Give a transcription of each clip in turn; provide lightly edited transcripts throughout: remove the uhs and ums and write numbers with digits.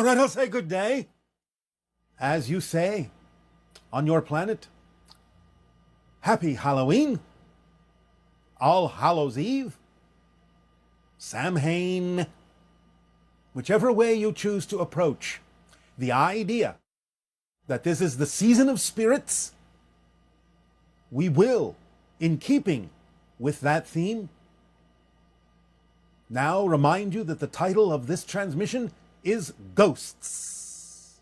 All right, I'll say good day. As you say, on your planet. Happy Halloween. All Hallows Eve. Samhain. Whichever way you choose to approach the idea that this is the season of spirits, we will, in keeping with that theme, now remind you that the title of this transmission is Ghosts.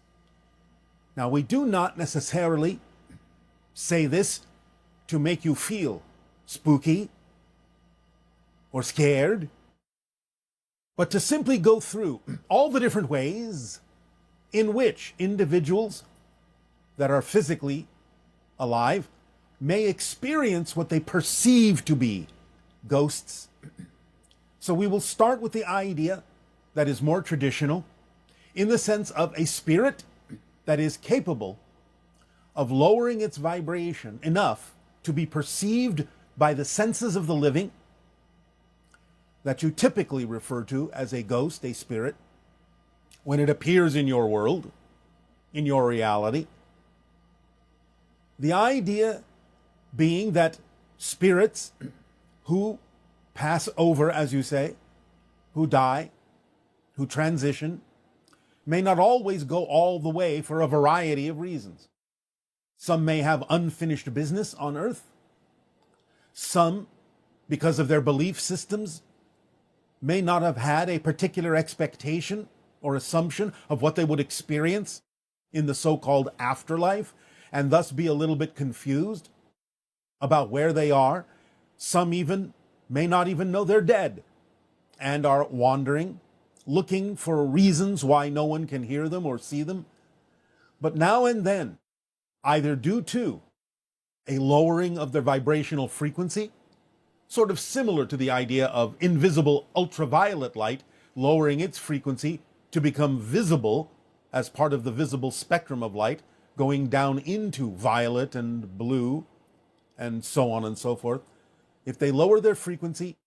Now, we do not necessarily say this to make you feel spooky or scared, but to simply go through all the different ways in which individuals that are physically alive may experience what they perceive to be ghosts. So we will start with the idea that is more traditional, in the sense of a spirit that is capable of lowering its vibration enough to be perceived by the senses of the living, that you typically refer to as a ghost, a spirit, when it appears in your world, in your reality. The idea being that spirits who pass over, as you say, who die, who transition, may not always go all the way for a variety of reasons. Some may have unfinished business on earth. Some, because of their belief systems, may not have had a particular expectation or assumption of what they would experience in the so-called afterlife, and thus be a little bit confused about where they are. Some even may not even know they're dead and are wandering, looking for reasons why no one can hear them or see them. But now and then, either due to a lowering of their vibrational frequency, sort of similar to the idea of invisible ultraviolet light lowering its frequency to become visible as part of the visible spectrum of light, going down into violet and blue and so on and so forth. If they lower their frequency,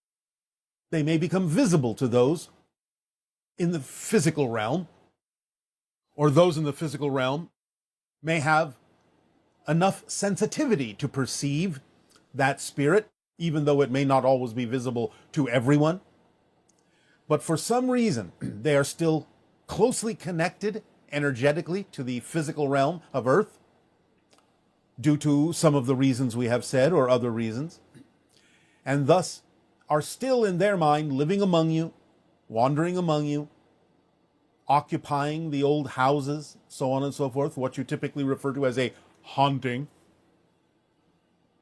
they may become visible to those in the physical realm, or those in the physical realm may have enough sensitivity to perceive that spirit, even though it may not always be visible to everyone. But for some reason, they are still closely connected energetically to the physical realm of Earth, due to some of the reasons we have said or other reasons, and thus are still in their mind living among you, wandering among you, occupying the old houses, so on and so forth, what you typically refer to as a haunting,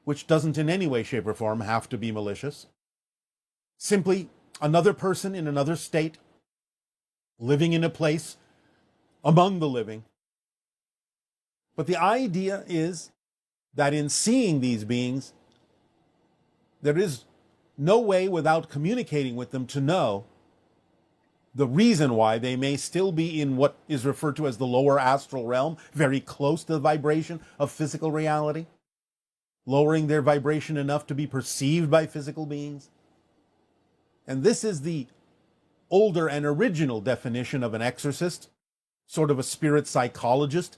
which doesn't in any way, shape, or form have to be malicious. Simply another person in another state, living in a place among the living. But the idea is that in seeing these beings, there is no way without communicating with them to know the reason why they may still be in what is referred to as the lower astral realm, very close to the vibration of physical reality, lowering their vibration enough to be perceived by physical beings. And this is the older and original definition of an exorcist, sort of a spirit psychologist,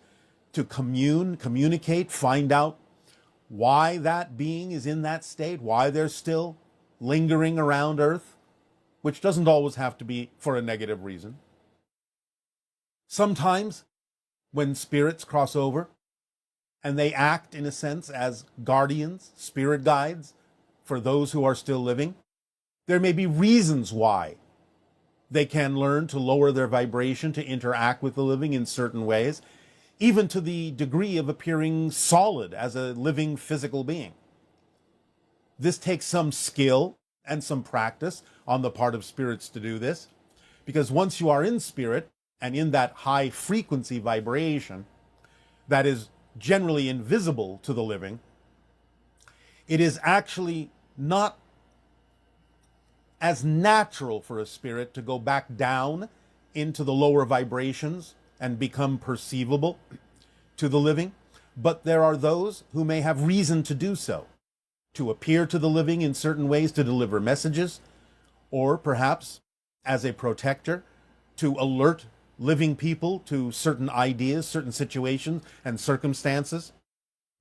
to communicate, find out why that being is in that state, why they're still lingering around Earth, which doesn't always have to be for a negative reason. Sometimes, when spirits cross over, and they act, in a sense, as guardians, spirit guides, for those who are still living, there may be reasons why they can learn to lower their vibration, to interact with the living in certain ways, even to the degree of appearing solid as a living physical being. This takes some skill and some practice on the part of spirits to do this, because once you are in spirit and in that high frequency vibration that is generally invisible to the living, it is actually not as natural for a spirit to go back down into the lower vibrations and become perceivable to the living. But there are those who may have reason to do so, to appear to the living in certain ways, to deliver messages, or perhaps as a protector, to alert living people to certain ideas, certain situations and circumstances,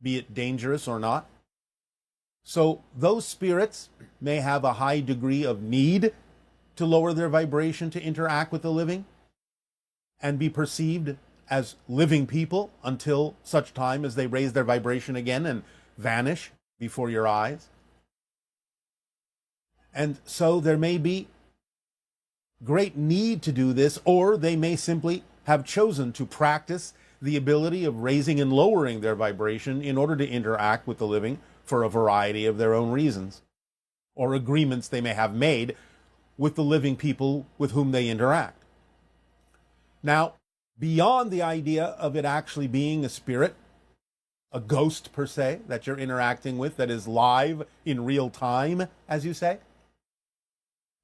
be it dangerous or not. So those spirits may have a high degree of need to lower their vibration to interact with the living and be perceived as living people until such time as they raise their vibration again and vanish before your eyes. And so there may be great need to do this, or they may simply have chosen to practice the ability of raising and lowering their vibration in order to interact with the living for a variety of their own reasons, or agreements they may have made with the living people with whom they interact. Now, beyond the idea of it actually being a spirit, a ghost per se, that you're interacting with, that is live in real time, as you say,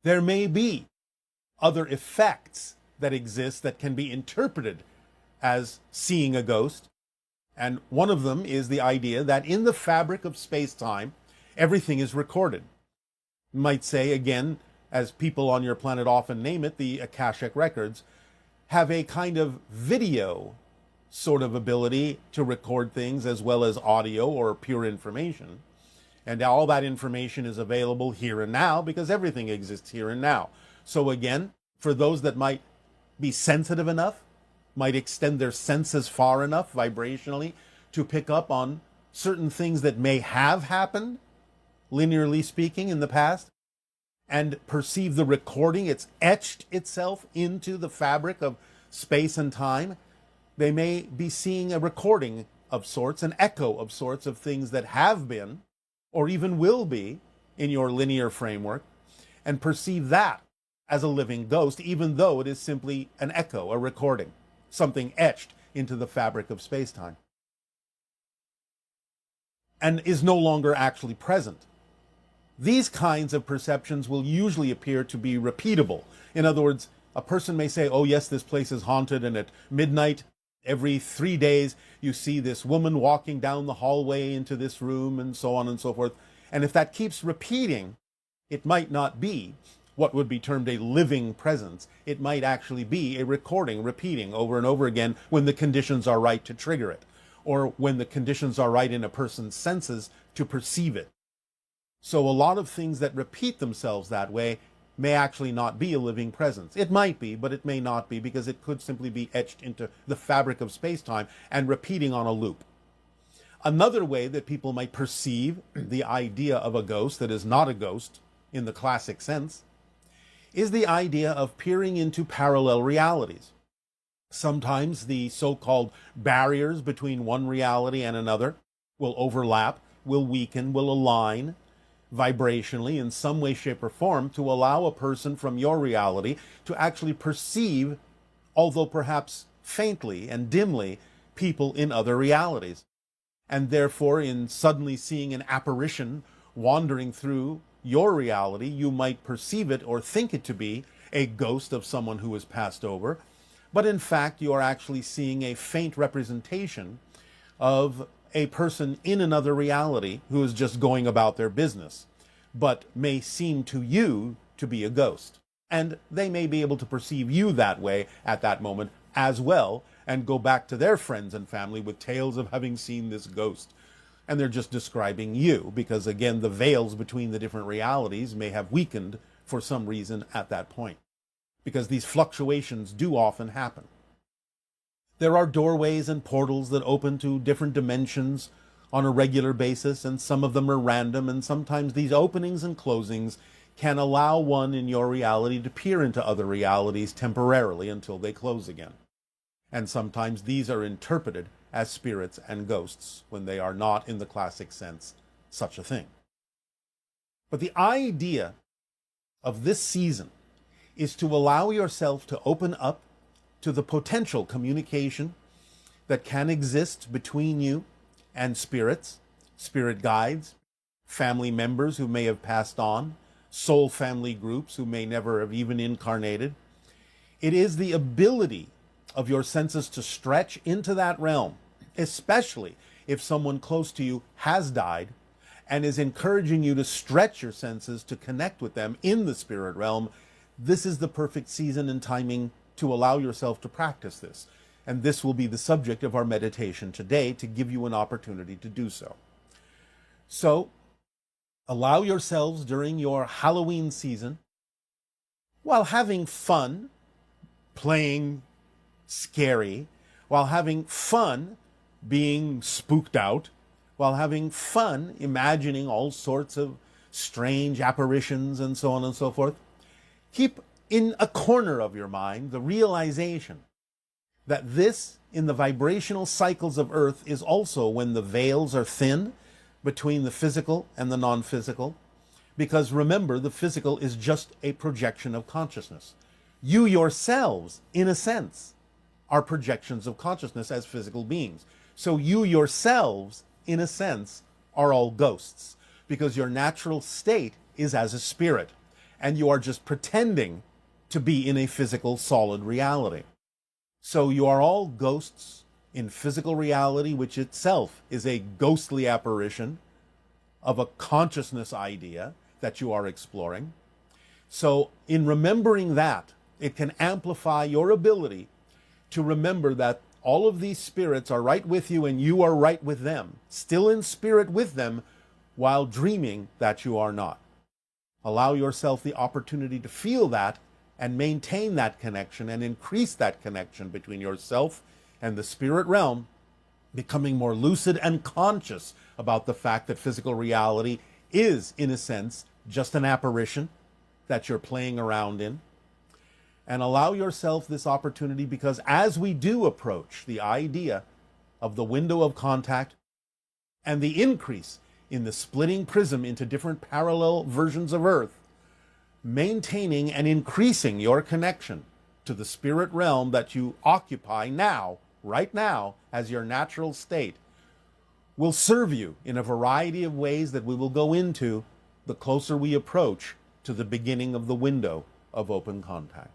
there may be other effects that exist that can be interpreted as seeing a ghost. And one of them is the idea that in the fabric of space-time, everything is recorded. You might say, again, as people on your planet often name it, the Akashic records have a kind of video sort of ability to record things as well as audio or pure information. And all that information is available here and now because everything exists here and now. So again, for those that might be sensitive enough, might extend their senses far enough vibrationally to pick up on certain things that may have happened, linearly speaking, in the past, and perceive the recording, it's etched itself into the fabric of space and time. They may be seeing a recording of sorts, an echo of sorts of things that have been, or even will be, in your linear framework, and perceive that as a living ghost, even though it is simply an echo, a recording, something etched into the fabric of space-time, and is no longer actually present. These kinds of perceptions will usually appear to be repeatable. In other words, a person may say, oh yes, this place is haunted, and at midnight, every 3 days, you see this woman walking down the hallway into this room, and so on and so forth. And if that keeps repeating, it might not be what would be termed a living presence. It might actually be a recording, repeating over and over again when the conditions are right to trigger it, or when the conditions are right in a person's senses to perceive it. So a lot of things that repeat themselves that way may actually not be a living presence. It might be, but it may not be, because it could simply be etched into the fabric of space-time and repeating on a loop. Another way that people might perceive the idea of a ghost that is not a ghost in the classic sense is the idea of peering into parallel realities. Sometimes the so-called barriers between one reality and another will overlap, will weaken, will align vibrationally in some way, shape, or form to allow a person from your reality to actually perceive, although perhaps faintly and dimly, people in other realities. And therefore, in suddenly seeing an apparition wandering through your reality, you might perceive it or think it to be a ghost of someone who has passed over, but in fact you are actually seeing a faint representation of a person in another reality who is just going about their business, but may seem to you to be a ghost. And they may be able to perceive you that way at that moment as well, and go back to their friends and family with tales of having seen this ghost. And they're just describing you, because again, the veils between the different realities may have weakened for some reason at that point, because these fluctuations do often happen. There are doorways and portals that open to different dimensions on a regular basis, and some of them are random, and sometimes these openings and closings can allow one in your reality to peer into other realities temporarily until they close again. And sometimes these are interpreted as spirits and ghosts when they are not, in the classic sense, such a thing. But the idea of this season is to allow yourself to open up to the potential communication that can exist between you and spirits, spirit guides, family members who may have passed on, soul family groups who may never have even incarnated. It is the ability of your senses to stretch into that realm, especially if someone close to you has died and is encouraging you to stretch your senses to connect with them in the spirit realm. This is the perfect season and timing to allow yourself to practice this. And this will be the subject of our meditation today to give you an opportunity to do so. So, allow yourselves during your Halloween season, while having fun, playing scary, while having fun being spooked out, while having fun imagining all sorts of strange apparitions and so on and so forth, keep in a corner of your mind the realization that this, in the vibrational cycles of Earth, is also when the veils are thin between the physical and the non-physical. Because remember, the physical is just a projection of consciousness. You yourselves, in a sense, are projections of consciousness as physical beings. So you yourselves, in a sense, are all ghosts, because your natural state is as a spirit, and you are just pretending to be in a physical, solid reality. So you are all ghosts in physical reality, which itself is a ghostly apparition of a consciousness idea that you are exploring. So in remembering that, it can amplify your ability to remember that all of these spirits are right with you and you are right with them, still in spirit with them, while dreaming that you are not. Allow yourself the opportunity to feel that and maintain that connection and increase that connection between yourself and the spirit realm, becoming more lucid and conscious about the fact that physical reality is, in a sense, just an apparition that you're playing around in. And allow yourself this opportunity, because as we do approach the idea of the window of contact and the increase in the splitting prism into different parallel versions of Earth, maintaining and increasing your connection to the spirit realm that you occupy now, right now, as your natural state, will serve you in a variety of ways that we will go into the closer we approach to the beginning of the window of open contact.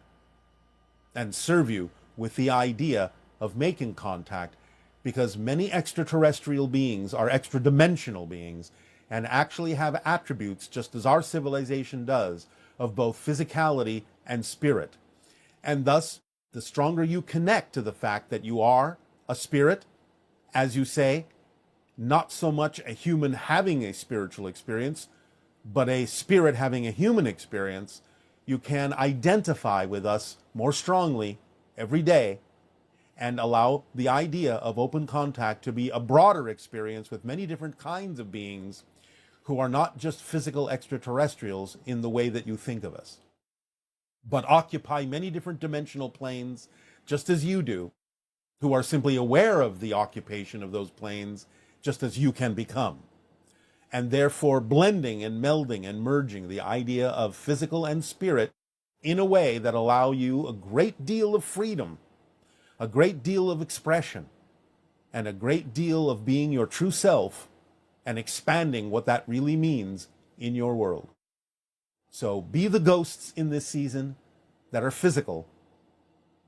And serve you with the idea of making contact, because many extraterrestrial beings are extra-dimensional beings and actually have attributes, just as our civilization does, of both physicality and spirit. And thus, the stronger you connect to the fact that you are a spirit, as you say, not so much a human having a spiritual experience, but a spirit having a human experience, you can identify with us more strongly every day and allow the idea of open contact to be a broader experience with many different kinds of beings who are not just physical extraterrestrials in the way that you think of us, but occupy many different dimensional planes just as you do, who are simply aware of the occupation of those planes just as you can become. And therefore blending and melding and merging the idea of physical and spirit in a way that allow you a great deal of freedom, a great deal of expression, and a great deal of being your true self and expanding what that really means in your world. So be the ghosts in this season that are physical,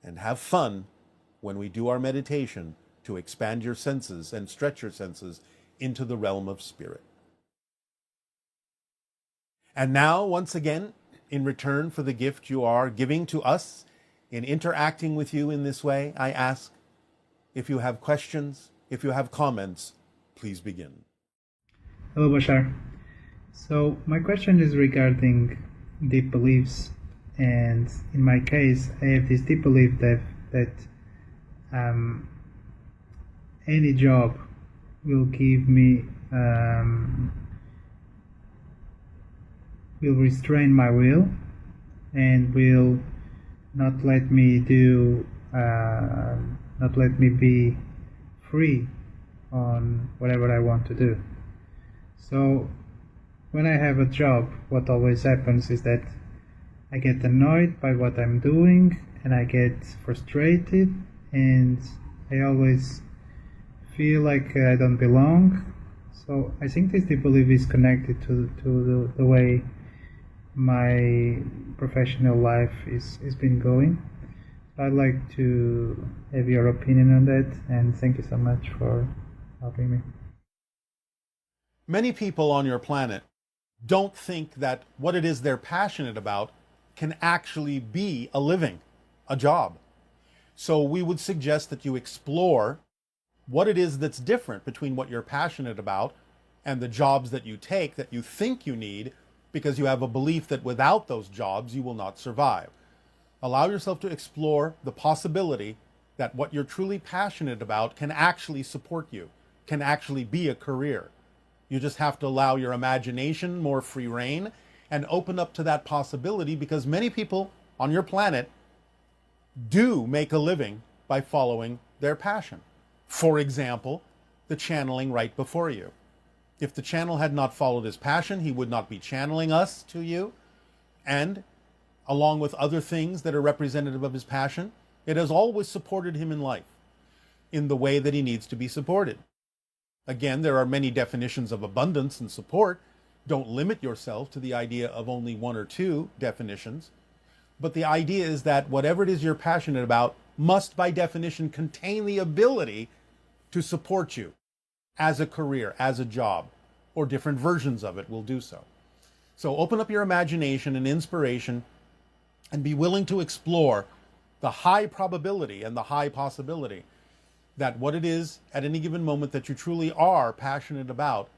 and have fun when we do our meditation to expand your senses and stretch your senses into the realm of spirit. And now, once again, in return for the gift you are giving to us in interacting with you in this way, I ask, if you have questions, if you have comments, please begin. Hello, Bashar. So my question is regarding deep beliefs, and in my case, I have this deep belief that any job will give me will restrain my will and will not let me be free on whatever I want to do. So when I have a job, what always happens is that I get annoyed by what I'm doing and I get frustrated, and I always feel like I don't belong. So I think this deep belief is connected to the way my professional life is been going. I'd like to have your opinion on that, and thank you so much for helping me. Many people on your planet don't think that what it is they're passionate about can actually be a living, a job. So we would suggest that you explore what it is that's different between what you're passionate about and the jobs that you take that you think you need because you have a belief that without those jobs you will not survive. Allow yourself to explore the possibility that what you're truly passionate about can actually support you, can actually be a career. You just have to allow your imagination more free rein and open up to that possibility, because many people on your planet do make a living by following their passion. For example, the channeling right before you. If the channel had not followed his passion, he would not be channeling us to you. And along with other things that are representative of his passion, it has always supported him in life in the way that he needs to be supported. Again, there are many definitions of abundance and support. Don't limit yourself to the idea of only one or two definitions. But the idea is that whatever it is you're passionate about must, by definition, contain the ability to support you as a career, as a job, or different versions of it will do so. So open up your imagination and inspiration and be willing to explore the high probability and the high possibility that what it is at any given moment that you truly are passionate about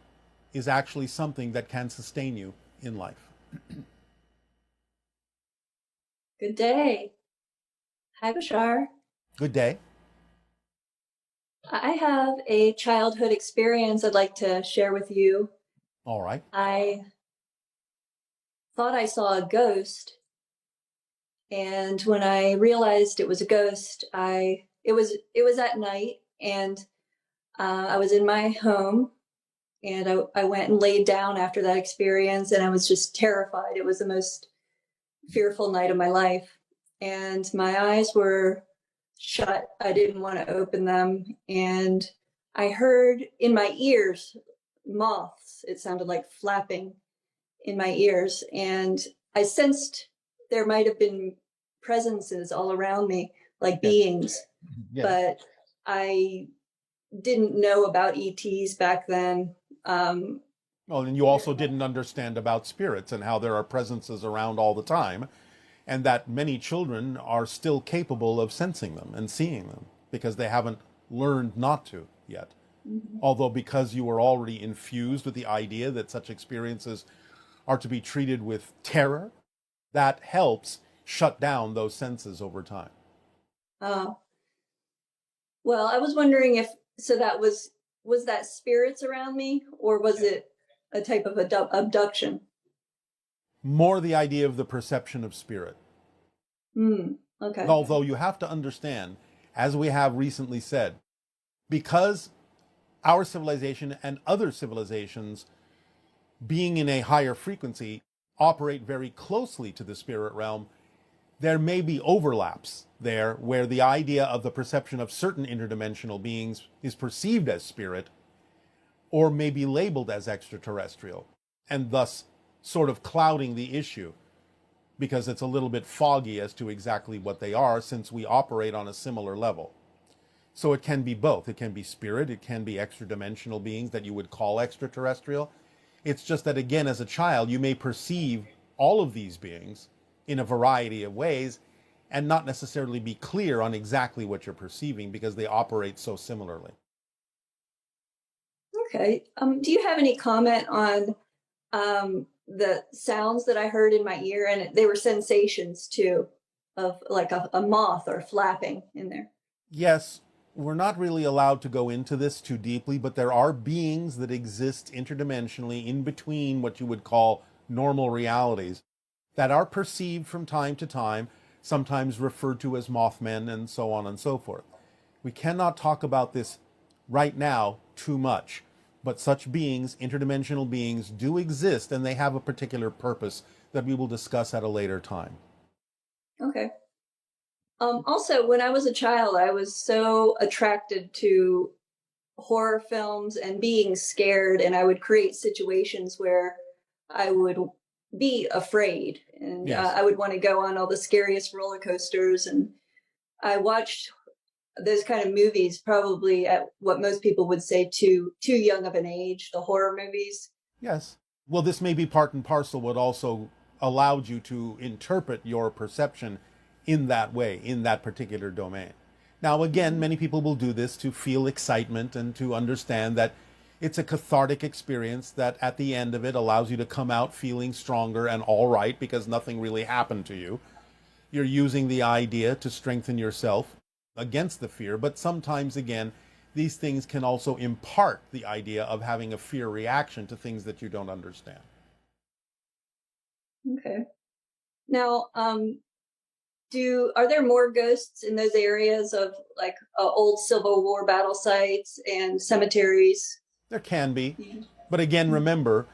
is actually something that can sustain you in life. Good day. Hi, Bashar. Good day. I have a childhood experience I'd like to share with you. All right. I thought I saw a ghost, and when I realized it was a ghost, it was at night, and I was in my home, and I went and laid down after that experience, and I was just terrified. It was the most fearful night of my life, and my eyes were shut. I didn't want to open them, and I heard in my ears moths. It sounded like flapping in my ears, and I sensed there might have been presences all around me, like beings, but I didn't know about ETs back then. Well, and you also didn't understand about spirits and how there are presences around all the time, and that many children are still capable of sensing them and seeing them because they haven't learned not to yet. Mm-hmm. Although because you were already infused with the idea that such experiences are to be treated with terror, that helps shut down those senses over time. Well, I was wondering if, so that was that spirits around me, or was it a type of abduction? More the idea of the perception of spirit. Okay. Although you have to understand, as we have recently said, because our civilization and other civilizations, being in a higher frequency, operate very closely to the spirit realm, there may be overlaps there where the idea of the perception of certain interdimensional beings is perceived as spirit or may be labeled as extraterrestrial, and thus sort of clouding the issue because it's a little bit foggy as to exactly what they are, since we operate on a similar level. So it can be both. It can be spirit, it can be extra-dimensional beings that you would call extraterrestrial. It's just that, again, as a child, you may perceive all of these beings in a variety of ways and not necessarily be clear on exactly what you're perceiving because they operate so similarly. Okay. Do you have any comment on the sounds that I heard in my ear? And they were sensations too, of like a moth or flapping in there. Yes, we're not really allowed to go into this too deeply, but there are beings that exist interdimensionally in between what you would call normal realities that are perceived from time to time, sometimes referred to as Mothmen and so on and so forth. We cannot talk about this right now too much, but such beings, interdimensional beings, do exist, and they have a particular purpose that we will discuss at a later time. Okay. Also, when I was a child, I was so attracted to horror films and being scared, and I would create situations where I would be afraid, and I would want to go on all the scariest roller coasters, and I watched those kind of movies probably at what most people would say too young of an age, the horror movies. Yes. Well, this may be part and parcel what also allowed you to interpret your perception in that way, in that particular domain. Now, again, many people will do this to feel excitement and to understand that it's a cathartic experience that at the end of it allows you to come out feeling stronger and all right because nothing really happened to you. You're using the idea to strengthen yourself against the fear, but sometimes, again, these things can also impart the idea of having a fear reaction to things that you don't understand. Okay. Now, are there more ghosts in those areas of like old Civil War battle sites and cemeteries? There can be. Yeah. But again, remember,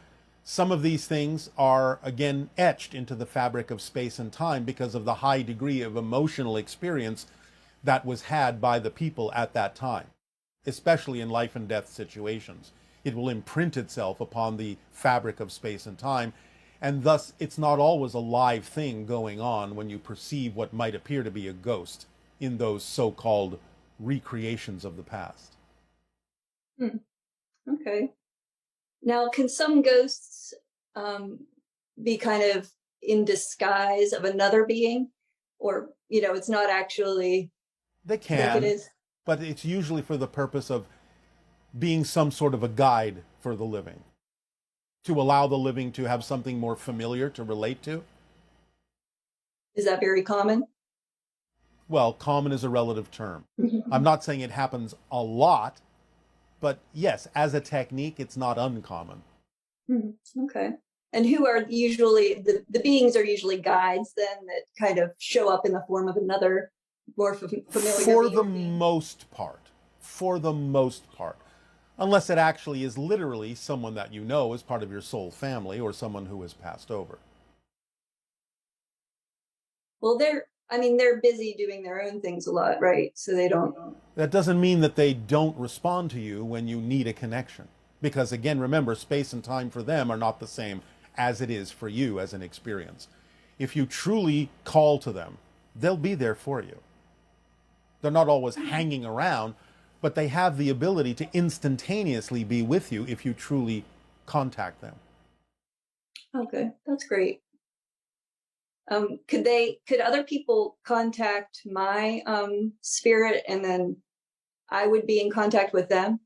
some of these things are, again, etched into the fabric of space and time because of the high degree of emotional experience that was had by the people at that time, especially in life and death situations. It will imprint itself upon the fabric of space and time, and thus it's not always a live thing going on when you perceive what might appear to be a ghost in those so-called recreations of the past. Okay. Now, can some ghosts be kind of in disguise of another being? Or, it's not actually They like can, it is? but it's usually for the purpose of being some sort of a guide for the living, to allow the living to have something more familiar to relate to. Is that very common? Well, common is a relative term. I'm not saying it happens a lot, but yes, as a technique, it's not uncommon. Okay. And who are usually, the beings are usually guides then that kind of show up in the form of another more familiar For the being? most part. For the most part. Unless it actually is literally someone that you know as part of your soul family or someone who has passed over. Well, they're busy doing their own things a lot, right? So they don't. That doesn't mean that they don't respond to you when you need a connection. Because again, remember, space and time for them are not the same as it is for you as an experience. If you truly call to them, they'll be there for you. They're not always hanging around, but they have the ability to instantaneously be with you if you truly contact them. Okay, that's great. Could other people contact my spirit and then I would be in contact with them?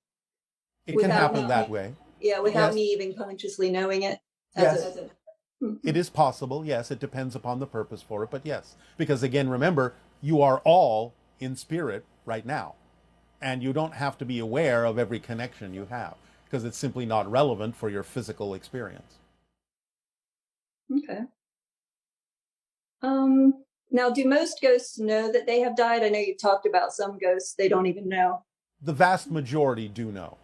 It can happen that way. Yeah, without Yes. me even consciously knowing it. Yes. It is possible. Yes, it depends upon the purpose for it, but yes. Because again, remember, you are all in spirit right now. And you don't have to be aware of every connection you have because it's simply not relevant for your physical experience. Okay. Now, do most ghosts know that they have died? I know you've talked about some ghosts, they don't even know. The vast majority do know.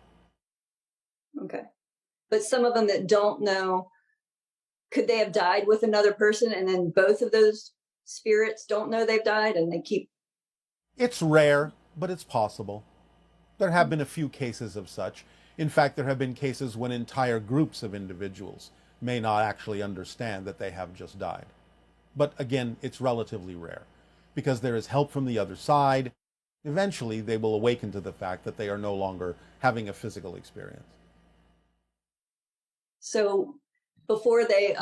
Okay. But some of them that don't know, could they have died with another person and then both of those spirits don't know they've died and they keep... It's rare, but it's possible. There have been a few cases of such. In fact, there have been cases when entire groups of individuals may not actually understand that they have just died. But again, it's relatively rare because there is help from the other side. Eventually, they will awaken to the fact that they are no longer having a physical experience. So before they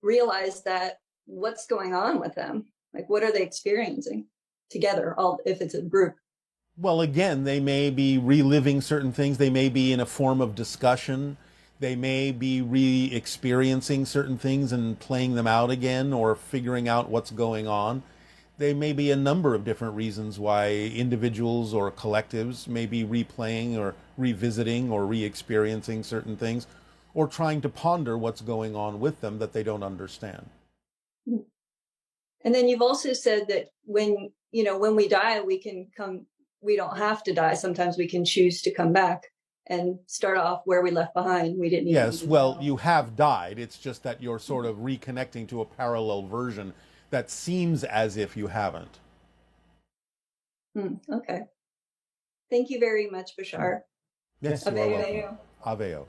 realize that, what's going on with them? Like, what are they experiencing together, all if it's a group? Well, again, they may be reliving certain things. They may be in a form of discussion. They may be re-experiencing certain things and playing them out again or figuring out what's going on. There may be a number of different reasons why individuals or collectives may be replaying or revisiting or re-experiencing certain things or trying to ponder what's going on with them that they don't understand. And then you've also said that when we die, we don't have to die. Sometimes we can choose to come back and start off where we left behind. We didn't even... Yes, well, you have died. It's just that you're sort of reconnecting to a parallel version that seems as if you haven't. Okay. Thank you very much, Bashar. Yes, you are welcome. Aveo.